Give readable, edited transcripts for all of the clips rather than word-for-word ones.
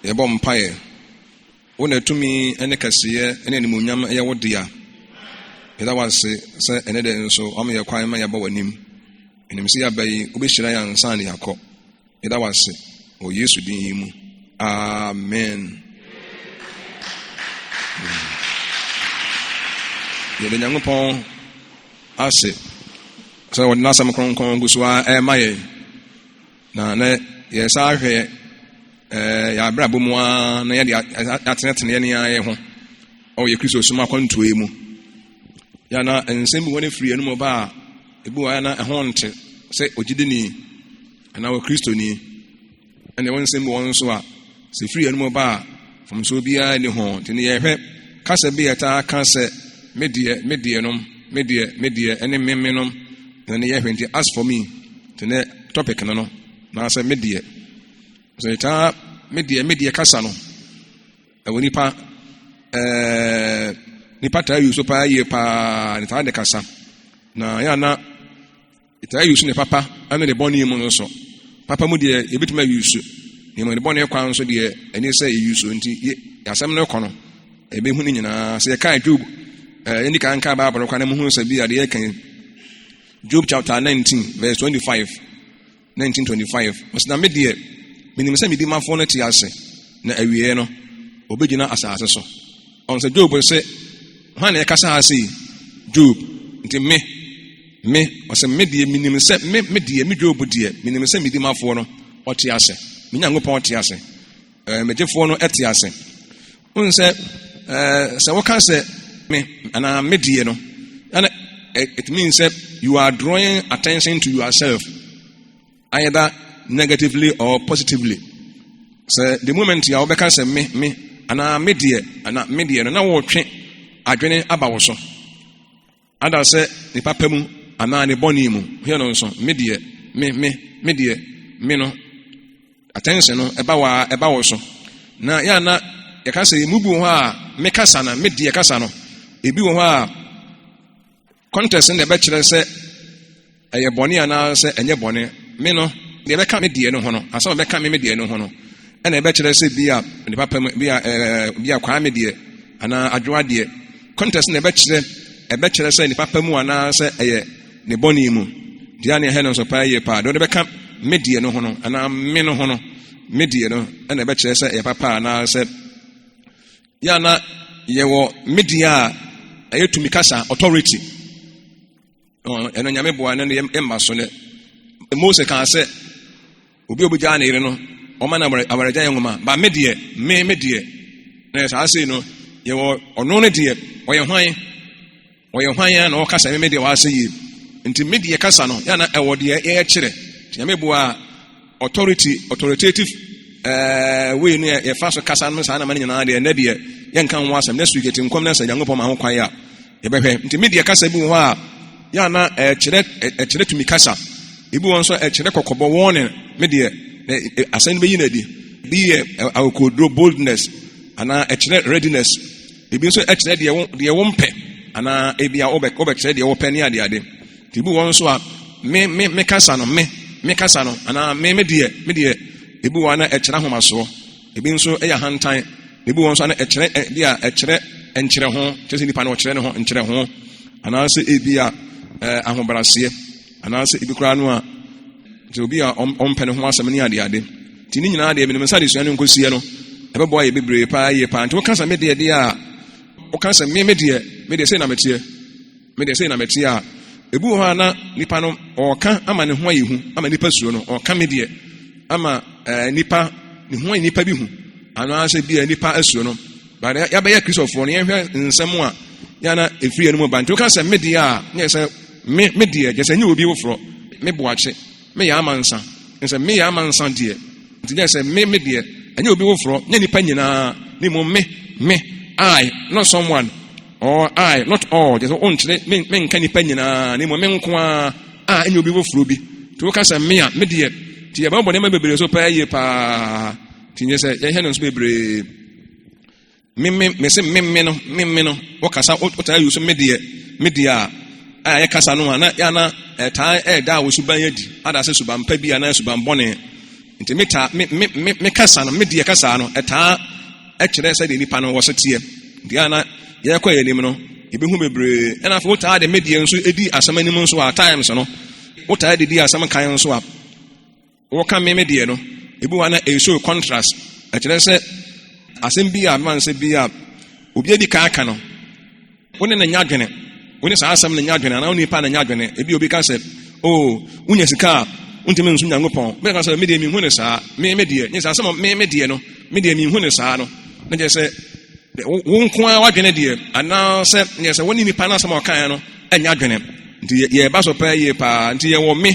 yɛbɔ mpaeɛ wo na tumi ne kɛseɛ ne animuonyam ɛyɛ wo dea yɛda wase sɛ ɛne dɛ nso ɔma yɛ kwan ma yɛbɔ w'anim ɛnim sɛ yɛaba yi wobɛhyira yɛ ansa ne yɛakɔ yɛda wase wɔ Yesu din yi mu amen. Yɛde Nyankopɔn ase sɛ wɔde n'asɛm kronkron gu so a ɛma yɛn na yɛsa ahwɛ yɛabrabɔ mu a na yɛde atenetene yɛne yɛ ho ɔyɛ Kristo som akwantuo mu yana nsɛm bi wɔne firi anom ba a ebi wɔ na ɛho nte sɛ ogyidini anaa wɔ Kristoni ɛne wɔn nsɛm bi wɔn nso a sɛ firi anom ba a fomso biara ni ho nti ne yɛhwɛ kasa bi yɛtaa ka sɛ medeɛ ɛne memmenom na ne yɛhwɛ nti as for me nti ne topic no na sɛ medeɛ so yɛtaa medeɛ kasa no ɛwɔ nipa taa yi so paa yie paa ne taa de kasa na yana taa yi so ne papa ɛne ne bɔne mu no so papa mu deɛ yɛbɛtumi ayi so ne mu ne bɔne kwan so deɛ ɛne sɛ yɛyi so nti yɛasɛm no kɔ no ɛbɛhu ne nyinaa sɛ yɛka Job yɛndi kan ka Bible kwan na mu hu sɛ bi ade yɛka Job chapter 19 verse 19:25 ɔsɛ na medeɛ menim sɛ medi mafoɔ no te ase na awie no obɛgyina asase so ɔn sɛ Job sɛ hwan na ɛkasa ase Job nti me ɔsɛ medeɛ menim sɛ medeɛ me Job deɛ menim sɛ medi mafoɔ no ɔte ase me Nyankopɔn ɔte ase megyefoɔ no ɛte ase ɔn sɛ sɛ wɔka sɛ me anaa medeɛ no and it means that you are drawing attention to yourself either negatively or positively. So the moment you are say me ana medeɛ no na wɔtwe adwene aba wo so ada sɛ ne papa mu ana ne bɔne mu hɛ no nso medeɛ me no attention no ɛba wo so na ya na yɛka sɛ mu bi wɔ hɔ a me kasa na medeɛ kasa no ebi wɔ hɔ a contest ne ɛbɛkyerɛ sɛ ɛyɛ bɔne anaa sɛ ɛnyɛ bɔne me no deɛ ɛbɛka medeɛ no ho no asɛ ɔbɛka medeɛ no ho no ɛna ɛbɛkyerɛ sɛ bi a ne papa mu bi a kwaa medeɛ anaa adwoa deɛ contest ne ɛbɛkyerɛ sɛ ne papa mu anaa sɛ ɛyɛ ne bɔne mu deɛ ne ɛhɛ no nso paa yie paa deɛ ɔbɛka medeɛ no ho no anaa me no ho no medeɛ no ɛna ɛbɛkyerɛ sɛ ɛyɛ papa anaa sɛ yɛ na yɛwɔ medeɛ a ɛyɛ tumi kasa authority ɛno nyame boa no yɛmba so ne Mose kaa sɛ obi obɛgyaa ne yere no ɔma no awaregya yɛ nwoma ba medeɛ na yɛ saa sei no yɛwɔ ɔno no deɛ ɔyɛ hwan a na ɔkasa medeɛ wɔasɛ yie nti medeɛ kasa no yɛna ɛwɔ deɛ yɛkyerɛ nyame boa authoritative wei no yɛfa so kasa no saa na ma no nyinaa deɛ ɛnɛ deɛ yɛnka ho asɛm next week ɛti nkɔm no sɛ Nyankopɔn ma ho kwan a yɛbɛhwɛ nti medeɛ kasa bi wɔ hɔ a yɛna ɛkyerɛ tumi kasa ebi wɔn nso ɛkyerɛ kɔkɔbɔ warning medeɛ asɛn bɛyi na di bi yɛ awokoduro boldness anaa ɛkyerɛ readiness ebi nso ɛkyerɛ deɛ wɔn pɛ anaa ebi a wɔbɛkyerɛ deɛ wɔpɛ ne adeade nti ebi wɔn nso a me kasa no anaa medeɛ ebi wɔn na ɛkyerɛ ahomasoɔ ebi nso ɛyɛ ahantan ebi wɔn nso na ɛkyerɛ ɛkyerɛ nkyerɛ ho kyerɛ sɛ nipa na ɔkyerɛ ne ho nkyerɛ ho anaa sɛ ebi a ahobraseɛ anaa sɛ ebi koraa no a nti obi a ɔmpɛ ne ho asɛm ne adeade nti ne nyinaa deɛ menim sɛ adesua no nkɔsie no ɛbɛboa yɛ bebree paa yie paa nti woka sɛ medeɛ deɛ a woka sɛ medeɛ sei na meteɛ a ebi wɔ hɔ a na nipa no ɔɔka ama ne ho ayɛ hu ama nipa suro no ɔɔka medeɛ ama nipa ne ho ayɛ nipa bi hu anaa sɛ bi a nipa asuro no but yɛabɛyɛ Kristofoɔ no yɛhwɛ nsɛm a yɛna ɛfiri no mu ba nti woka sɛ medeɛ a ne yɛ sɛ medeɛ gyɛ sɛ nyɛ obi woforɔ meboakye meyɛ amansa sɛ meyɛ amansa deɛ nti gyɛ sɛ medeɛ ɛnyɛ obi woforɔ nyɛ nipa nyinaa ne mu I not someone or I not all gyɛ sɛ ɔnkyerɛ menka nipa nyinaa ne mu me nko a ɛnyɛ obi woforɔ bi nti woka sɛ me a medeɛ nti yɛbɛbɔ nneɛma bebree so paa yie paa nti nyɛ sɛ yɛhwɛ no nso bebree mese me no wɔkasa wotaa yi so medeɛ a yɛkasa no a na yɛna taa ɛda a wɔ suban yɛdi ada sɛ suban pa bi anaa suban bɔne nti me kasa no me die kasa no ɛtaa ɛkyerɛ sɛ de nipa no wɔ setie nti ana yɛkɔ yɛ nim no ebihu bebree ɛna afɔ wotaa de me die nso edi asɛm anim nso a times no wotaa de di asɛm kan nso a wɔka me die no ebi wa na ɛso contrast ɛkyerɛ sɛ asɛm bi a man sɛ bi a obi edi kan aka no wone na nyadwene wone saa asɛm na nyadwene na wone pa na nyadwene ebi obi ka sɛ wonya sika a wontimi nso Nyankopɔn me ka sɛ me die mi hu ne saa me die nyɛ saa asɛm me die no me die mi hu ne saa no na kyerɛ sɛ wo nko a wadwene die ana sɛ nyɛ sɛ wone nipa na asɛm a ɔkae no ɛnyɛ adwene nti yɛba so pɛ yie paa nti yɛwɔ me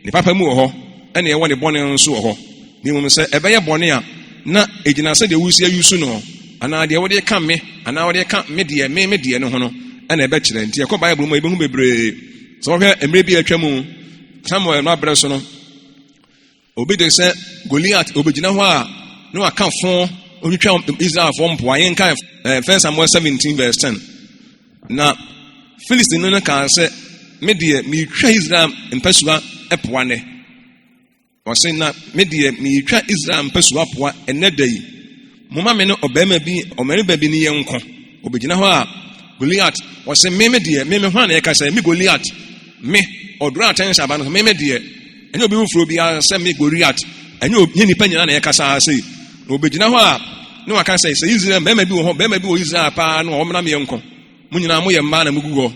ne papa mu wɔ hɔ ɛne yɛwɔ ne bɔne nso wɔ hɔ ne mmom sɛ ɛbɛyɛ bɔne a na ɛgyina sɛ deɛ wosi ayusu no anaa deɛ wode ka me anaa wode ka me die no ho no ɛna ɛbɛkyerɛ nti yɛkɔ Bible mu yɛbɛhu bebree sɛ wɔhwɛ mmerɛ bi atwa mu Samuel no abrɛ so no obi de sɛ Goliath obɛgyina hɔ a na waka fo ɔtwitwa Israelfoɔ mpoa yɛnka 1 Samuel 17 verse 10 na Philistine no kaa sɛ me deɛ meretwa Israel mpasua ɛpoa nɛ ɔse na me deɛ meretwa Israel mpasua poa ɛnɛ da yi moma me no ɔbarima bi ne yɛnko obɛgyina hɔ a Goliath ɔse me deɛ me ho ana yɛka sɛ me Goliath me ɔdoro atɛn hyɛ aba no me deɛ ɛnyɛ obi wofuro bi sɛ me Goliath ɛnyɛ nipa nyina na yɛka saa sei na obɛgyina hɔ a ne waka sɛ Israel barima bi wɔ Israel paa na ɔmna me yɛnko mo nyinaa moyɛ mmaa na mugu hɔ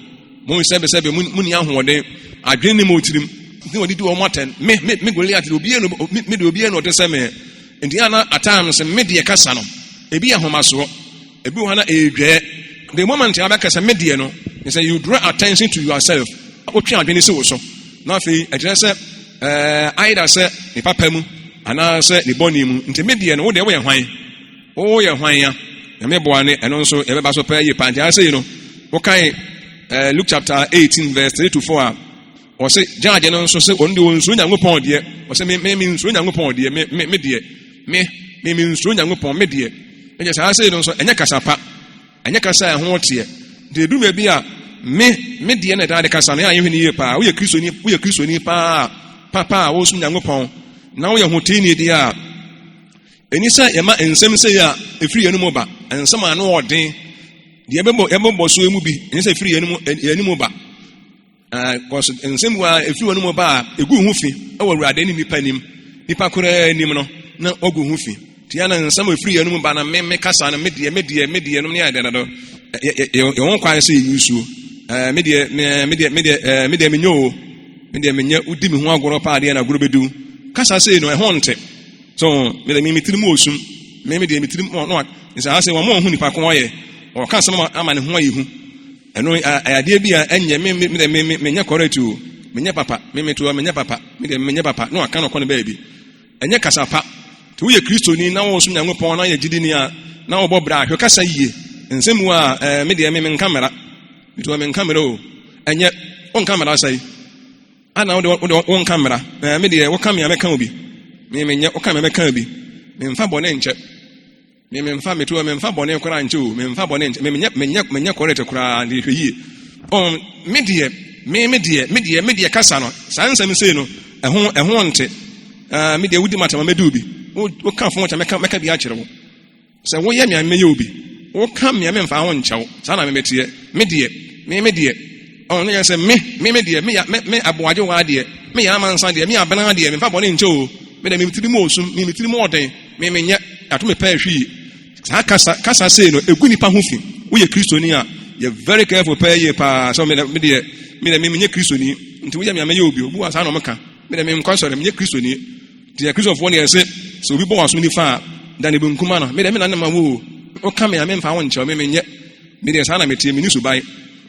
mo sɛbɛsɛbɛ mo ni ahoɔden adwene ne mo tirim ne wɔde di wɔn atɛn me Goliath de obiara no ɔte sɛ me nti ana atam sɛ me deɛ kasa no ebi yɛ ahomasoɔ ebi wɔ ha na ɛdwɛɛ the moment a bɛka sɛ me deɛ no is that you draw attention to yourself wotwe adwene sɛ wo so na afei ɛkyerɛ sɛ either sɛ ne papa mu anaa sɛ ne bɔne mu nti me deɛ no wo deɛ woyɛ hwan ya na me boa ne ɛno nso yɛbɛba so pɛ yɛ pa nti asɛ yi no wokae Luke chapter 18 verse 3-4 a ɔsɛ gyaagye no nso sɛ ɔno de ɔnsuro Nyankopɔn deɛ ɔsɛ me nsuro Nyankopɔn deɛ me deɛ me nsuro Nyankopɔn me deɛ ɛnyɛ saa asɛ yi no nso ɛnyɛ kasa pa ɛnyɛ kasa a ɛho teɛ nti ɛduruma bi a me deɛ na ɛdaa de kasa no yɛahwɛ ne yie paa woyɛ kristoni paa papa a wosom Nyankopɔn na woyɛ hoteni deɛ a ɛni sɛ yɛma nsɛm sɛ a ɛfiri yɛn mu ba nsɛm a no ɔden deɛ yɛbɛbɔ so mu bi ɛni sɛ ɛfiri yɛn mu ba nsɛm a ɛfiri wɔn mu ba a ɛgu ho fi ɛwɔ Awurade ne nipa koraa anim no na ɔgu ho fi nti ana nsɛm a ɛfiri yɛn mu ba na me kasa no me deɛ no ne ayɛ dɛdɛ yɛwɔ kwan sɛ yɛyi nsuo me deɛ menyɛ o me deɛ menyɛ wodi me ho agorɔ paa deɛ na agorɔ bɛdu kasa sei no ɛho nte so me deɛ me tirim osum me deɛ me tirim no nsa ha sɛ wɔn ho nipa ko ɔyɛ ɔka asɛm ama ne ho ayi hu ɛno adeɛ bi a ɛnyɛ me menyɛ correct o menyɛ papa me to menyɛ papa me deɛ menyɛ papa na ɔka no kɔ no baabi ɛnyɛ kasa pa te woyɛ kristoni na wɔn som Nyankopɔn na yɛ gyidini a na wɔbɔ bra hwɛ kasa yie nsɛm a me deɛ me nkamera me to me nkamera o ɛnyɛ on kamera sai ana wode on kamera me deɛ wo kamera meka obi me nyɛ wo kamera meka obi me mfa bɔne nkyɛ me mfa me to me mfa bɔne kora nkyɛ o me mfa bɔne nkyɛ me nyɛ correct kora de hwɛ yie on me deɛ kasa no saa nsɛm sei no ɛho nte me deɛ wodi matama mɛdu obi wo ka fo nkyɛ meka bi akyerɛ wo sɛ woyɛ me amɛyɛ obi wo ka me mfa ho nkyɛw saa na me meteɛ me deɛ ɔno yɛ sɛ me deɛ me aboagye wa deɛ me yɛ amansa deɛ me abena deɛ me mfa bɔne nkyɛ o me deɛ me tiri mu osum me tiri mu ɔden me nyɛ ato me pɛ hwi saa kasa sei no egu nipa ho fi woyɛ kristoni a yɛ very careful pɛ yɛ paa so me deɛ me nyɛ kristoni nti woyɛ me amɛyɛ obi obu wa saa na ɔmeka me deɛ me nkɔ sɔre me nyɛ kristoni nti yɛ kristofoɔ ne yɛ sɛ sɛ obi bɔ waso nifa a dane benkuma no me deɛ me na ma wo woka me ame mfa ho nkyɛw me nyɛ me deɛ saa na metie me ni suban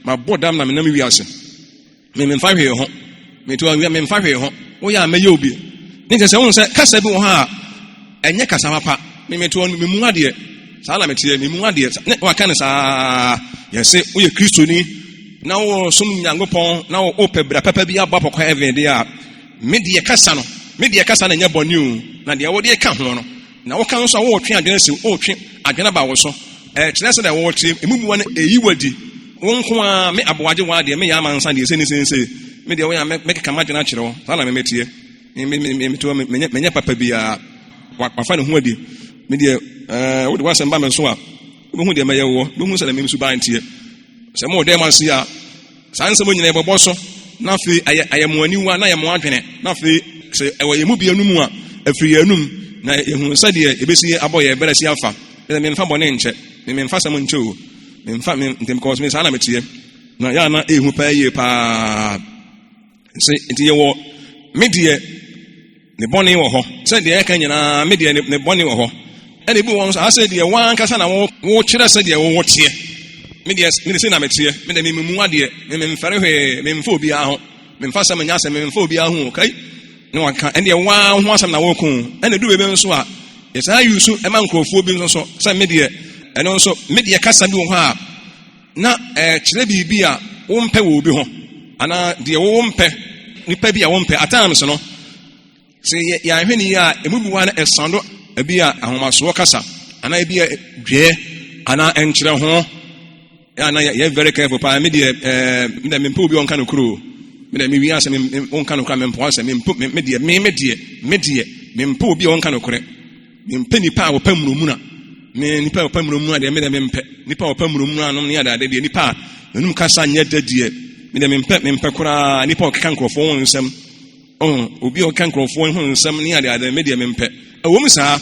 mabɔ dam na menam wiase me mfa hwee ho me to awia me mfa hwee ho woyɛ amɛyɛ obi ne sɛ wo sɛ kasa bi wɔ ha a ɛnyɛ kasa papa me to me mu adeɛ saa na metie me mu adeɛ ne waka ne saa yɛsɛ woyɛ kristoni na wo som Nyankopɔn na wo pɛ bra papa bi abɔ pɔkɔ heaven deɛ a me deɛ kasa na nyɛ bɔne o na deɛ wode ka ho no na woka nso a wotwe adwene si wotwe adwene ba wo so kyerɛ sɛ dɛ wɔte emubuwa no eyi wadi wo nko a me aboagye wa deɛ me yɛ amansa deɛ sɛ me deɛ wo yɛ mekeka madwene akyerɛ wo saa na memetie me to me papa bia wafa ne ho adi me de wo de wasem ba me so a wo hu de me ye wo hu se na me su ba ntie se mo de ma se a sanse mo nyina e bobo so na fe ayemo aniwa na ayemo adwene na fe se ewo ye mu bia nu mu a afiri anum na ehun se de ebesi aboye bere si afa me mfa bone nche me mfa sam nche o me mfa me ntem cause me sana metie na ya na ehu pa ye pa se nti ye wo me de ne bone wo ho se de e kan nyina me de ne bone wo ho ene bi won so ase de wan kasa na wo kire se de wo tie me de se na metie me de me mu ade me mfare hwe me mfa obi a ho me mfa sam nya se me mfa obi a ho kai no aka ene de wan ho asam na wo kun ene du bebe nso a yesa yusu ema nkrofo bi nso so se me de eno nso me de kasa bi wo ho a na kire bibi a wo mpe wo obi ho ana de wo mpe nipa bi a wo mpe at times no se ya hwe ni ya emubi wa na esando ebi a ahomaso kasa ana ebi a dwe ana enkyere ho ya na ye very careful pa me de me mpe obi on kan okuro me de me wi ase me on kan okura me mpo ase me de me mpe obi on kan okure me mpe nipa wo pamuro mu na me nipa wo pamuro mu na de me de me mpe nipa wo pamuro mu na no ne ya da de nipa nanum kasa nya dadie me de me mpe kura nipa o kan krofo won nsem obi o kan krofo won nsem ne ya da me de me mpe ewo mu saa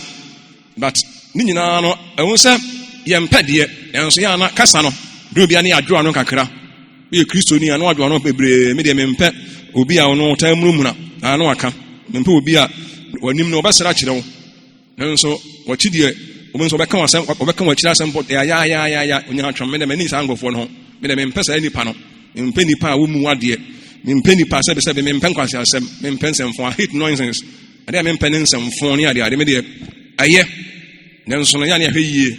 but ni nyina no ewo se ye mpe de enso ya na kasa no do bia ne adwo ano kakra ye kristo ni ano adwo ano bebre me de me mpe obi a ono ta muru mu na ano aka me mpe obi a wanim no obasra kire wo nanso wachi de obi nso obeka wasem obeka wa kire asem pot ya onya atwa me de me ni sa ngofo no me de me mpe sa nipa no me mpe nipa a wo mu ade me mpe nipa sebe me mpe nkwase asem me mpe nsemfo I hate nonsense ade me mpe nsemfo ni ade me de aye nanso no ya ne ahwe yie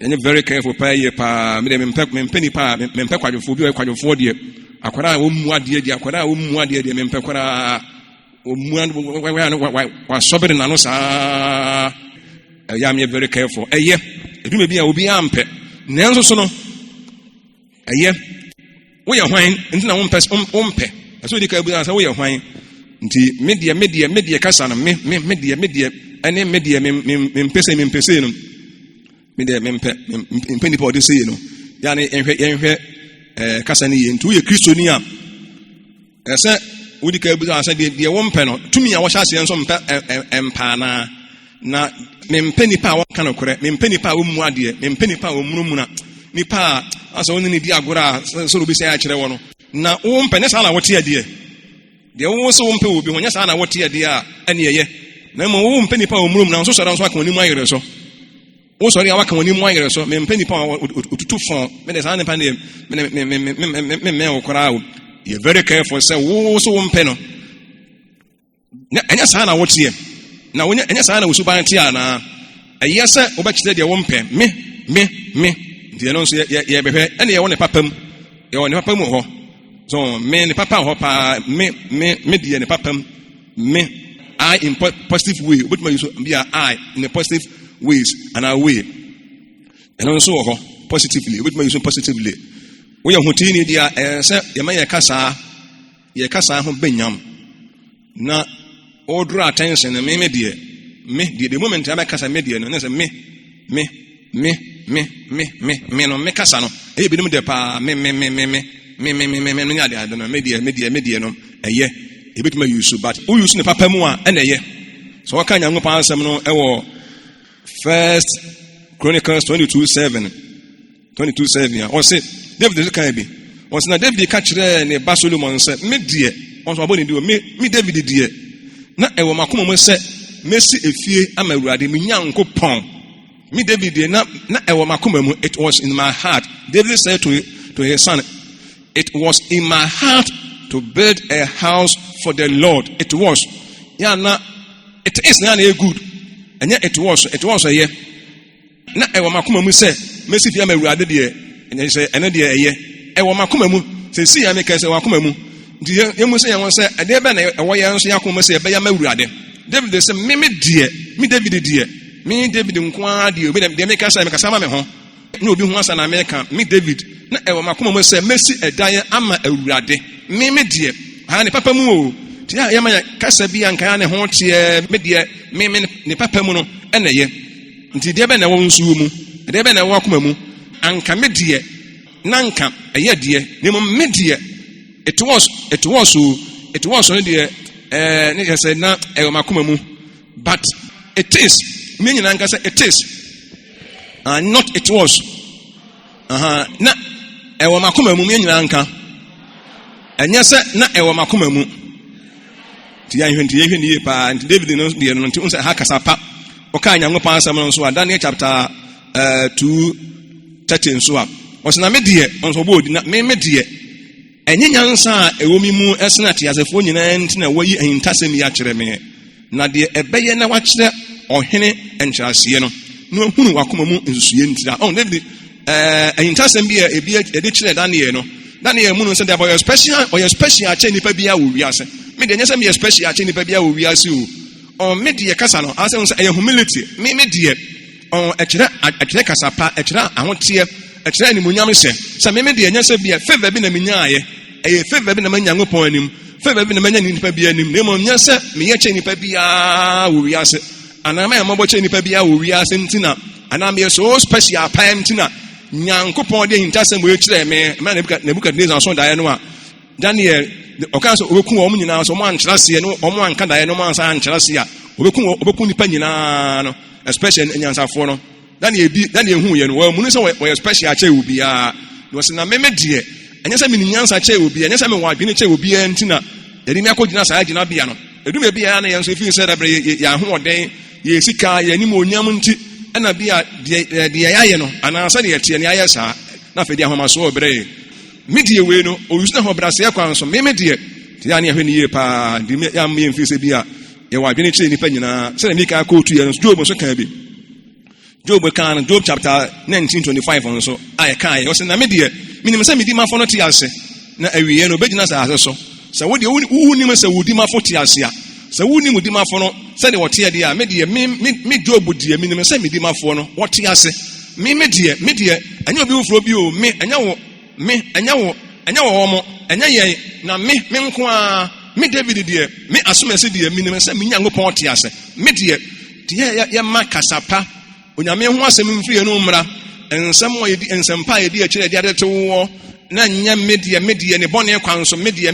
ene very careful pa ye pa me de me mpe nipa me mpe kwadwofo bi o kwadwofo de akwara wo mu ade de akwara wo mu ade de me mpe kwara o mu wa sobere na no sa ya me very careful aye edume bi a obi ampe nanso so no aye wo ye hwan nti na wo mpe aso di ka bu na sa wo ye hwan nti media kasa na media ene media me mpese no media me mpe ni pa ode sei no ya ne enhwe kasa ni ye nti wo ye kristoni a ese wo di ka bu na sa de wo mpe no tumi a wo hya se nso mpe empa na me mpe ni pa wo kana kore me mpe ni pa wo mu ade me mpe ni pa wo mu na ni pa asa woni ni di agora so ro bi se ya kire wo no na wo mpe ne sa na wo tie ade de wo so mpe obi ho nya sa na wo tie ade a ene ye na mo wo mpe ni pa wo mu na so so ran so aka woni mu ayere so wo so ri awaka woni mu ayere so me mpe ni pa otutu fon me de sa ne pa ne me wo kora wo you very careful say wo so mpe no enya sa na wo tie na wonya enya sa na wo su ban tie ana aye se wo ba kire de wo mpe me de no so ye behwe ene ye wo ne papam ye wo ne papam ho so me ne papa ho pa me de ne papam me I in positive way but my so be I in a positive ways and our way and also ho positively but my so positively we are hotini dia se ye ma ye kasa ho benyam na order attention na me de the moment I kasa me de no na say me no me kasa no e bi no de pa me nya de adon me de no eye e bit ma use but who use ne papa mu a na eye so waka nya ngopa ansem no e wo First Chronicles 22:7 ya o say David kan bi o say na David ka kire ne ba Solomon say me de on so aboni de me David de na e wo makoma mo say mesi efie amawurade me nyankopon me David de na e wo makoma mu it was in my heart. David said to his son, it was in my heart to build a house for the Lord. It was ya na it is na good and yet it was a year na e wo makoma mu say mesi fie amawurade de and say ene de eye e wo makoma mu say si ya me ka say wo makoma mu ndi ye mu say ya won say ade be na e wo ye nso yakoma say be ya mawurade. David say me David die me David nkwa die obi de me ka say me ka sama me ho na obi hu asa na me ka me David na e wo makoma mu say mesi edan ama awurade me die ha ne papa mu o tia ya ma kasa bi anka ne ho tie me de me ne papa mu no ene ye nti de be na wo nsuo mu de be na wo akoma mu anka me de na anka eye de ne mo me de it was no de ne ya say na e makoma mu but it is me nyina anka say it is not it was na e wo makoma mu me nyina anka enya se na e wo makoma mu ti ya hwenti ye hwenti pa nti David no de no nti unsa ha kasa pa o ka nya ngopa asam no so Daniel chapter 2:13 so a osna me de onso bo odi na me de enye nyansa a ewo mi mu esna te asefo nyina nti na wayi ahintasem ya kyerɛ me na de ebeye na wa kyerɛ ɔhene enkyerɛse no no hunu wakoma mu nsusuye ntira David ahintasem bi ebi de kyerɛ Daniel mu no sɛ de boy special kyɛ nipa bia wo wiase me de nyɛ sɛ me special kyɛ nipa bia wo wiase o me de kasa no asɛ sɛ humility me de ɛkyerɛ kasa pa ɛkyerɛ ahoteɛ ɛkyerɛ animuonyam sɛ me de nyɛ sɛ bia favor bi na me nyaaye ɛyɛ favor bi na manya Nyankopɔn anim favor bi na manya nipa bia anim na mo nyɛ sɛ me yɛ kyɛ nipa bia wo wiase ana ma yɛ kyɛ nipa bia wo wiase ntina ana me so special pa ntina Nyankopɔn de hintasɛm wo kyerɛ me ma Nebukadnezar so dae no a Daniel ɔka so obeku wɔn nyinaa so ɔmo ankyerɛse no ɔmo anka dae no ɔmo ansa ankyerɛse a obeku nipa nyinaa no especially nyansafo no Daniel hu yɛ no wɔn mu no sɛ wɔyɛ special akyɛ wo bia no sɛ na me deɛ ɛnyɛ sɛ me nyansa akyɛ wo bia ɛnyɛ sɛ me wɔ adwene kyɛ wo bia ntina yɛde me akɔgyina saa gyina bia no edume bia na yɛn so efi sɛ dabre yɛ ahoɔden yɛ sika yɛ anim onyam nti ɛna bia deɛ yɛayɛ no anaasɛ deɛ yɛteɛ ne ayɛ saa na afei deɛ ahomaso wɔ berɛ me deɛ wei no ɔyusu na hɔ brasɛɛ kwan so me deɛ te yɛ ne yɛhwɛ ne yie paa de yɛ mmeyɛ mfiri sɛ bi a yɛwɔ adwene kyerɛ nnipa nyinaa sɛdeɛ meka kɔɔtu yɛ no Job nso kaa bi Job kaa no Job chapter 19:25 nso a yɛkaa yɛ ɔsɛ na me deɛ menim sɛ medi mafo no te ase na awieɛ no obɛgyina asase so sɛ wodeɛ wonim sɛ wodi mafo te ase a sɛ wonim wodi mafo no sɛdeɛ wɔteɛ deɛ a me deɛ me Job deɛ menim sɛ medi mafo no wɔte ase me deɛ ɛnyɛ obi wofuro bi o me ɛnyɛ wo wɔn ɛnyɛ yɛn na me nko a me David deɛ me asomasi deɛ menim sɛ me Nyankopɔn te ase me deɛ yɛma kasapa onyame ho asɛm mfiri no mmra nsɛmpa a yɛdi akyerɛ de adete wɔ na nyɛ me deɛ ne bɔne kwan so me deɛ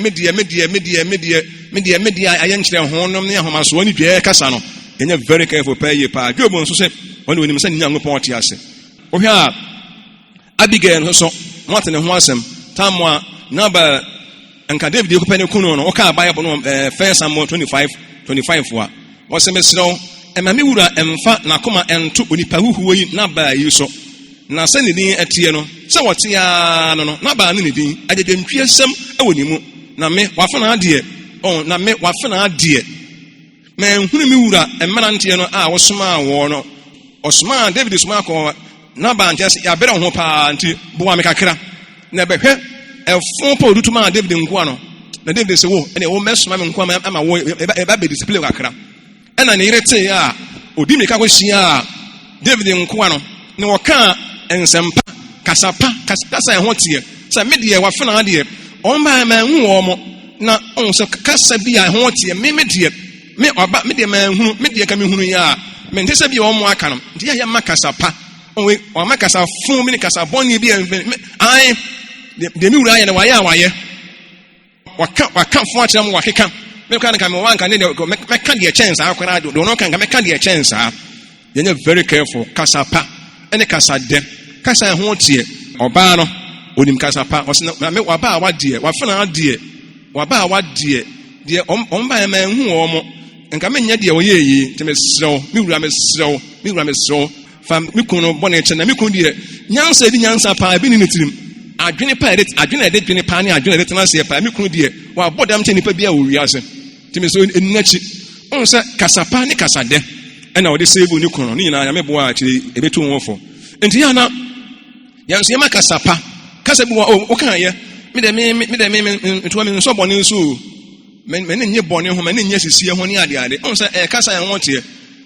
ayɛ nkyerɛ ho nom ne ahomasoɔ ne dua kasa no yɛnyɛ very careful paa yie paa Job nso sɛ ɔne onim sɛ ne Nyankopɔn te ase wohwɛ a Abigail nso moate ne ho asɛm tam a naba nka David yɛkɔpɛ ne kunu no wɔka Bible no 1 Samuel 25 a wɔsɛ mesrɛ wo ɛma me wura ɛmfa n'akoma ɛnto onipa huhuo yi naba yi so na sɛ ne din ɛteɛ no sɛ wɔte a no naba ne din agyegyentwie sɛm ɛwɔ ne mu na me wafena adeɛ ma nhunu me wura mmeranteɛ no a wɔsomaa wɔ no ɔsomaa David somaa kɔ naba nkyɛ sɛ yɛabrɛ ho paa nti boa me kakra na bɛhwɛ ɛfo pa odutuma a David nkoa no na David sɛ wo ɛne wo mɛsoma me nkoa ama wo ɛba bɛ discipline kakra ɛna ne yere tee a odi mirika kɔhyia a David nkoa no ne wɔka nsɛmpa kasa ɛho teɛ sɛ me deɛ wafena adeɛ ɔmba manhu wɔ mo na ɔn sɛ kasa bi a ɛho teɛ me deɛ manhunu me deɛ ka mehunu yɛ a mente sɛ bi a ɔmo aka no nti yɛ ma kasa pa ɔma kasa fun bi ne kasa bɔne bi ai deɛ me wura ayɛ no wayɛ a wayɛ waka fo akyerɛ mo wakeka meka nka me wanka ne mɛka deɛ kyɛn saa akɔra de ɔno ka nka mɛka deɛ kyɛn saa yɛnyɛ very careful kasa pa ɛne kasa dɛ kasa ɛho teɛ ɔbaa no onim kasa pa ɔsɛ me waba a wadeɛ wafena adeɛ waba a wadeɛ deɛ ɔmba ma ɛhu wɔ mo nka menyɛ deɛ ɔyɛ yi nti mesrɛw me wura mesrɛw fa me kunu bɔne kyɛ na me kunu deɛ nyansa di nyansa pa bi ne ne tirim adwene ɛde dwene pa ne adwene ɛde tena seɛ pa me kunu deɛ wabɔ dam kyɛ nipa bi a wɔ wiase nti mesrɛw ɛnakyi ɔn sɛ kasa pa ne kasa dɛ ɛna ɔde save ne kunu ne nyinaa nyame boa akyire ɛbɛtu wɔn fo nti ya na yɛnso yɛma kasa pa kasa bi wɔ ɔkaayɛ me ntoa me nsɔ bɔne nso mene nye bɔne ho mene nye sisie ho ne ade ɔn sɛ ɛkasa ɛho teɛ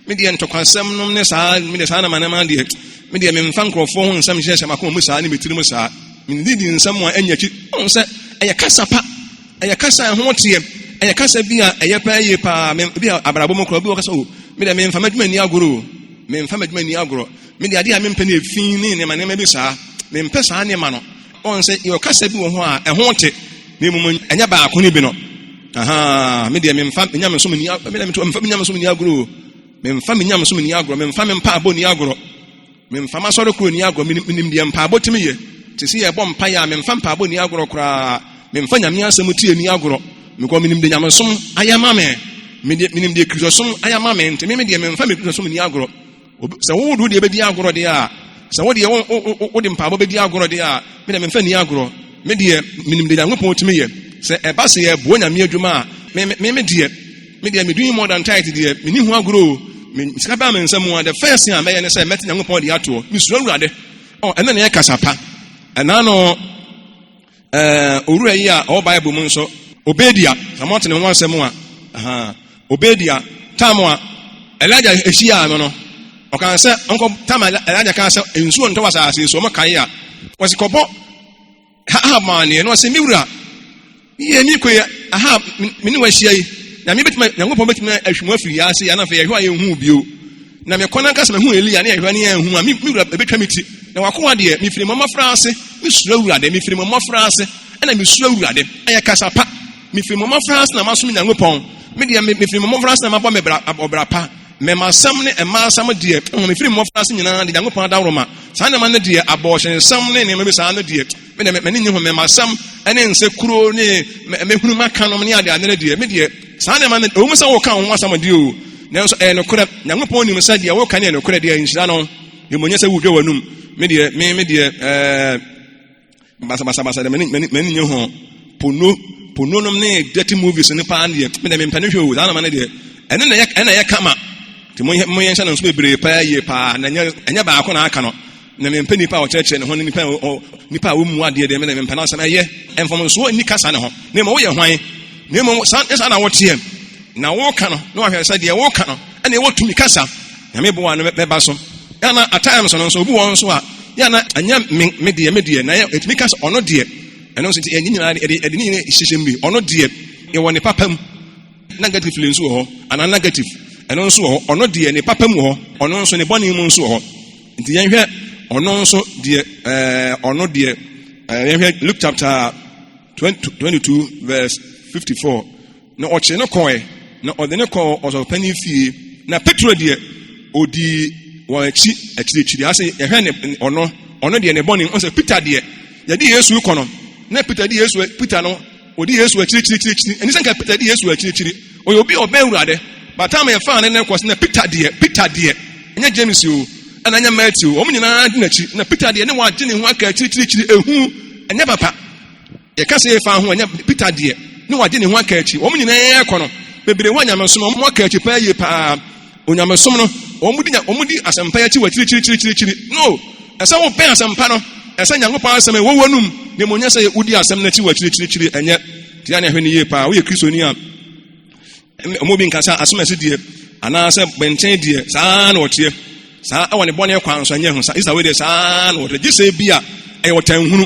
me deɛ ntɔkwasɛm nom ne saa me de saa na manama deɛ me deɛ memfa nkurɔfoɔ ho nsɛm hyɛhyɛ makoma mu saa ne metiri mu saa menedidi nsɛm a ɛnyɛ akyi ɔn sɛ ɛyɛ kasa pa ɛyɛ kasa ɛho teɛ ɛyɛ kasa bi a ɛyɛ pa yie pa bi a abrabɔ mu kora bi wɔ kasa o me de me mfa madwuma ni agoro me mfa madwuma ni agoro me de ade a me mpa na efin ne ne ma bi saa me mpa saa ne ma no on sɛ yɛ kasa bi wɔ ho a ɛho te ne mu ɛnya baako ne bi no me de me mfa nyame so me ni me de me mfa nyame so me ni agoro me mfa me nyame so me ni agoro me mfa me mpa abo ni agoro me mfa ma sɔre kuro ni agoro me nim de mpa abo timi ye te si yɛ bɔ mpa ya me mfa mpa abo ni agoro kora me mfa nyame asɛm tie ni agoro me ko me nim de nyame som ayama me nim de kristo som ayama me nti me de me mfa me kristo som ni agoro sɛ wo do de be di agoro de a sɛ wo de wo de mpa abo be di agoro de a me de me mfa ni agoro me de me nim de nyame pon timi ye sɛ ɛba sɛ yɛ bo nyame adwuma a me de me doing more than tithe de me ni ho agoro me sika ba me nsɛm a the first thing a mɛyɛ ne sɛ mɛte nyame pon de ato me suro awurade ɛna ne yɛ kasapa ɛna no owura yi a ɔwɔ Bible mu nso Obedia samote ne ho asɛm a Obedia tamwa Elijah ehia no ɔkan sɛ ɔnkɔ tama Elijah kan sɛ ensuo ntɔ wasase so ɔmakae a wɔsi kɔbɔ mane no sɛ miwura yɛ mi koyɛ me ne wahia yi na me betima Nyankopɔn betima ahwemu afiri ase ya na fa yɛhwa yɛ hu bio na me kɔna kasa me hu Elia ne yɛhwa ne yɛ hu a miwura betwa me ti na wakoa de me firi mama frase me sura wurade me firi mama frase ɛna me sura wurade ayɛ kasa pa me firi mama frase na maso me Nyankopɔn me de me firi mama frase na mabɔ me obra pa me masam ne ema sam de me firi mama frase nyina de Nyankopɔn dawroma saa na ma ne de abɔhyen sam ne ne me saa no de me de me ne ho me masam ɛne nse kuro ne me hunu makanom ne ade ade ne de me de saa na ma ne o mu sa wo ka ho asam de o nanso no kora Nyankopɔn nim sa de wo ka ne no kora de nhyira no de monye sɛ wo dwa wanum me de basa de me ne ho pono nom ne dirty movies ne pa ne me de me mpane hwe o za na ma ne de ene na ye kama ti mo ye nhyɛ no nso bebre pa ye pa na nya ba akɔ na aka no na me mpani pa o kyerɛkyerɛ ne ho nipa a wo mu ade de me de me mpana asɛm ɛyɛ ɛmfom so ni kasa ne ho ne mo wo yɛ hwan ne mo san na wo tie na wo ka no na wo hwɛ sɛ de wo ka no ɛna wo tumi kasa na me bo wa no bɛba so yana at times no so obi won so a yana anya me de na ye etumi kasa ɔno de ɛno nso ti nyina de ni hyehyɛ mbi ɔno de e wɔ ne papam negative lens wɔ hɔ ana negative ɛno nso wɔ hɔ ɔno de ne papam wɔ hɔ ɔno nso ne bɔne mu nso wɔ hɔ nti yɛhwɛ ɔno nso de ɔno de yɛhwɛ Luke chapter 22 verse 54 na ɔkye ne kɔɛ na ɔde ne kɔ ɔsɔpani fie na Petro de odi wɔ akyirikyiri ase yɛhwɛ ne ɔno de ne bɔne nso Peter de yɛde Yesu kɔ no na Peter no odi Yesu akyirikyiri ɛni sɛ nka Peter de Yesu akyirikyiri ɔyɛ obi ɔbɛn wurade batam yɛ fa ne kɔ na Peter de ɛnyɛ James o ɛna ɛnyɛ Matthew wɔn nyinaa de n'akyi na Peter de ne wagye ne ho aka akyirikyiri ehu ɛnyɛ papa yɛka sɛ yɛfa ho ɛnyɛ Peter de ne wagye ne ho aka akyi wɔn nyinaa kɔ no bebree wɔn nyamesom no wɔn aka akyi paa yie paa onyamesom no wɔn di asɛmpa akyi wɔ akyirikyiri no ɛsɛ wɔn pɛn asɛmpa no ɛsɛ Nyankopɔn asɛm wɔwɔ num ne mo nya sɛ wodi asɛm n'akyi wɔ akyirikyiri ɛnyɛ tia ne ahwɛ ne yie paa woyɛ kristoni a ɔmo bi nkasa asɛm ɛsɛ die anaasɛ bɛnkyɛn die saa na wɔteɛ saa awɔ ne bɔne kwan so anyɛ ho saa isa we de saa na wɔde gye bi a ɛyɛ wɔtan hunu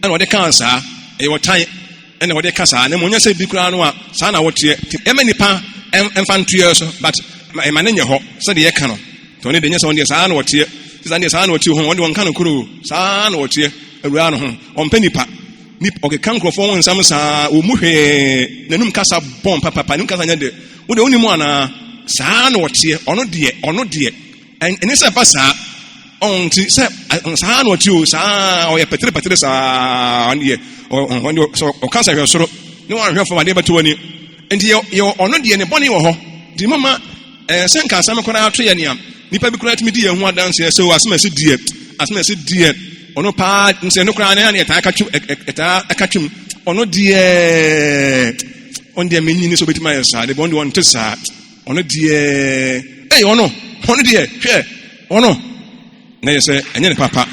ɛna wɔde ka saa ɛyɛ wɔtan ɛna wɔde ka saa ne mo nya sɛ bi kura no a saa na wɔteɛ ɛmɛ nipa ɛmfa ntoɛ so but ɛma ne nyɛ hɔ sɛ de yɛka no to ne de nyɛ sɛ wɔde saa na wɔteɛ sisa ne saa na wɔteɛ ho wɔde wɔn ka no kuro saa na wɔteɛ awura no ho ɔmpɛ nipa ɔkeka nkurɔfoɔ wɔn nsam saa ɔmu hwee n'anum kasa bɔn papapa n'anum kasa nyɛ de wode wonimu anaa saa na wɔteɛ ɔno deɛ ɛne sɛ ba saa ɔnti sɛ saa na wɔteɛ o saa ɔyɛ pɛtere saa ɔne ɔkasa hwɛ soro ne wɔahwɛ fam adeɛ bɛto w'ani nti yɛ ɔno deɛ ne bɔne wɔ hɔ nti mama sɛ nka asɛm koraa ato yɛ nea nipa bi koraa tumi di yɛn ho adanseɛ sɛ asɛm ɛsɛ deɛ ɔno paa nsɛ no koraa ne ɛtaa aka twem ɔno deɛ ɔno deɛ menyini sɛ obɛtumi ayɛ saa de bɔn de ɔnte saa ɔno deɛ ɔno deɛ hwɛ ɔno na yɛ sɛ ɛnyɛ ne papa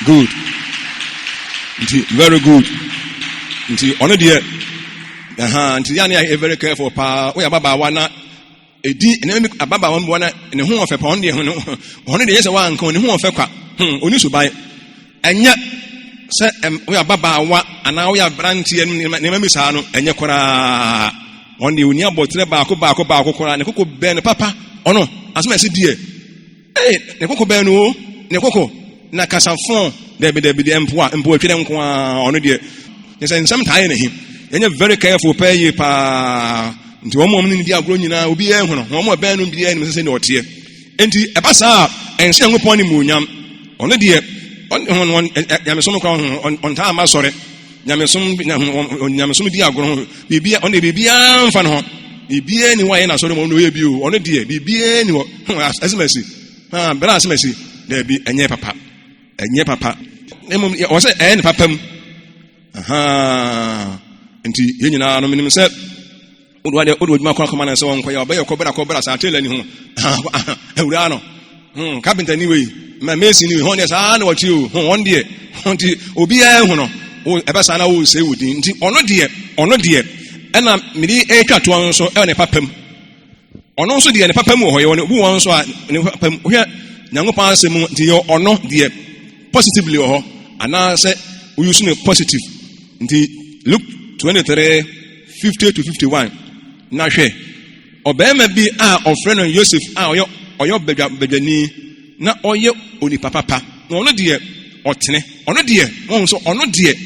good nti very good nti ɔno deɛ nti yɛ ne yɛ very careful paa woyɛ ababaawa na edi ɛnɛmi ababaawa mu na ne ho ɔfɛ pa ɔno deɛ yɛ sɛ wanka ne ho ɔfɛ kwa oni so ban ɛnyɛ se we ababa wa ana we abrantie ne mami saa no enye kora on de oni abotre baako kora ne koko be ne papa ono asema se die ne koko be no ne koko na kasafon de empo atwede nko a ono de yesa nsam tae ne hi enye very careful pay ye pa nti wo mom ne di agro nyina obi e hu no wo mo be no bi e ne se ne otie enti eba saa ense Nyankopɔn ne muonyam ono de on nyamesom kwa on ta ma sore nyamesom di agro bibia on de bibia mfa no ho bibia ni wa ye na sore mo no ye bi o ono de bibia ni wo asemasi bra asemasi de bi enye papa emom wo se ne papam enti ye nyina no minim se odwa dwuma kwa koma na se won kwa ya obeye kobra sa tele ni ho ewura no carpenter ni we ma mesi ni ho ne sa na wachi o won de nti obi a hu no ebe sa na wo se wudi nti ono de ena midi etwa to on so e ne papam ono so de ne papam ho ye won bu won so a ne papam ho Nyankopɔn asem nti yo ono de positively ho ana se we use ne positive nti Luke 23:50-51 na hwe obema bi a ofre no Joseph a oyo bedwani na oye oni papa na ono de otene ono de won so ono de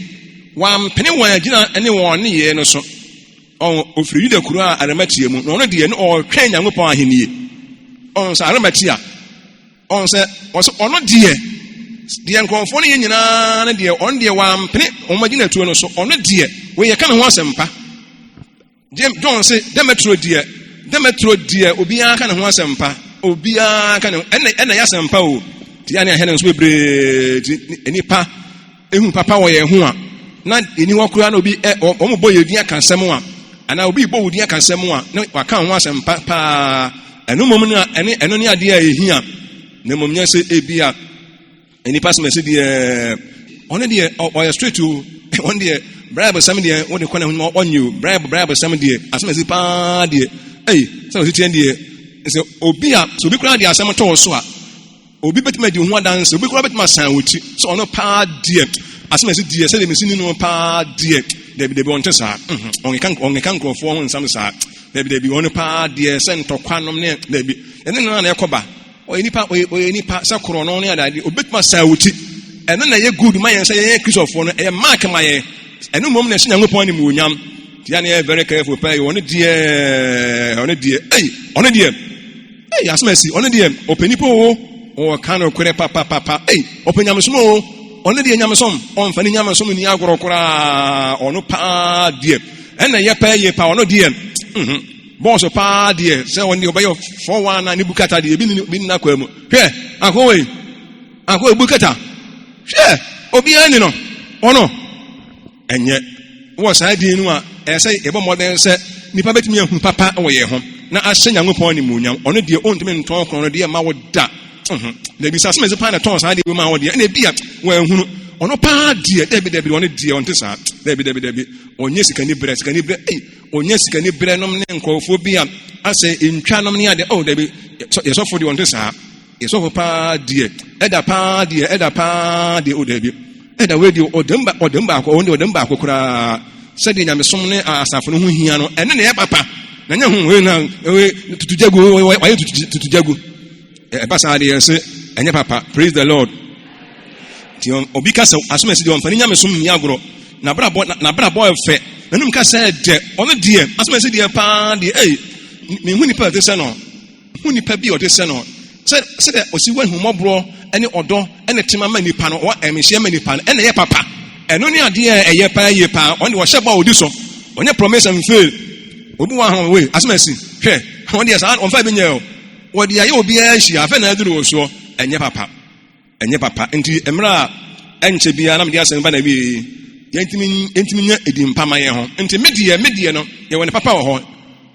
wa mpene wa agina ene won ne ye no so on ofri Yuda kuro a Arimatia mu na ono de no o twen Nyankopɔn ahenie on so Arimatia on se ono de nkonfo ne nyina na de on de wa mpene on magina tuo no so ono de we ye ka ne ho asempa John say Demetro die obi aka ne ho asempa obi aka ne ena ya asempa o ti ane ahene nso bebre enipa ehun papa wo ye ho a na eni wakura na obi o mo boye din aka nsem a ana obi bo din aka nsem a na waka ho asempa pa eno mom na eno ne ade a ehia na mom nya se ebia enipa se mese die one die o straight to one die bribe some die what the corner on you bribe some die asema si pa die so si tien die se obi a so obi kura die asem to so a obi betima di ho dance obi kura betima san wuti so ono pa die asema si die se de mesi ni no pa die de on tesa on kan krofo ho nsam sa de ono pa die se ntokwa nom ne de bi ene no na ekoba o nipa sa kro no ne adade obetima san wuti ene na ye good man say ye Christopher no e mark ma ye enu mom na Nyankopɔn ni muonyam tia ne very careful pay one die asmesi one die openipo o kan okure papa openyamsom one die nyamsom on fani nyamsom ni agorokora ono pa die ena ye pay pa ono die boss pa die se one die obayo 41 ni bukata die bi na kwa mu hwe akọ bukata hwe obi ani no ono enye wo sa di nu a ese ebo modern se nipa betimi ehun papa wo ye ho na ahye Nyankopɔn ni muonyam ono de ontime nton kron no de ma wo da da bi sa se pa na ton sa de ma wo de na bia wo ehunu ono pa de debi ono de onte sa debi onye sikani bre onye sikani bre nom ne nkofo bia ase entwa nom ne ade debi yesofo de onte sa yesofo pa de eda pa de o debi eda we di odemba odemba akokora se de nyamesom ne asafo no ho hia no ene ne ye papa na nya ho we na we tutujagu wa tutujagu pasa de yense enye papa. Praise the Lord. Ti obi ka se asomesi de onfani nyamesom ni agoro na brabo efe nanum ka se de ono de asomesi de pa de me hu nipa de se no hu nipa bi o de se no se de osiwa humobro ene odo ene tema ma nipa no wa emhye ma nipa no ene ye papa eno ne ade eye pa on de wo hye ba odi so onye promise and fail obi wa ha we asomesi hwe on de sa on fa bi nyeo wo de aye obi a hye afa na aduru wo so enye papa nti emra enche bia na me de asem ba na bi yentimi nya edimpa ma ye ho nti medie no ye woni papa wo ho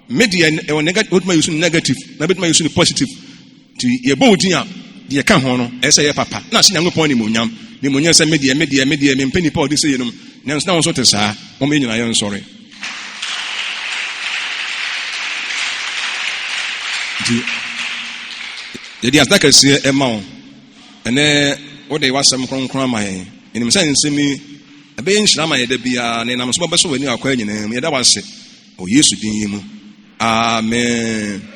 medie e woni negative na betima use positive ti ye bo din a ye ka ho no ese ye papa na se Nyankopɔn ni muonyam ni muonyam se medie me mpani pa odi se ye no na nso na won so te saa mo me nyina ye nsore di ye di ataka se e ma wo ene wo de wasam kronkron ma ye ɛnim sɛ nsɛm yi ɛbɛyɛ nhyira ma yɛda biara na ɛnam so bɛbɛso w'ani akɔ nyinaa mu yɛda wase wɔ Yesu din yi mu amen.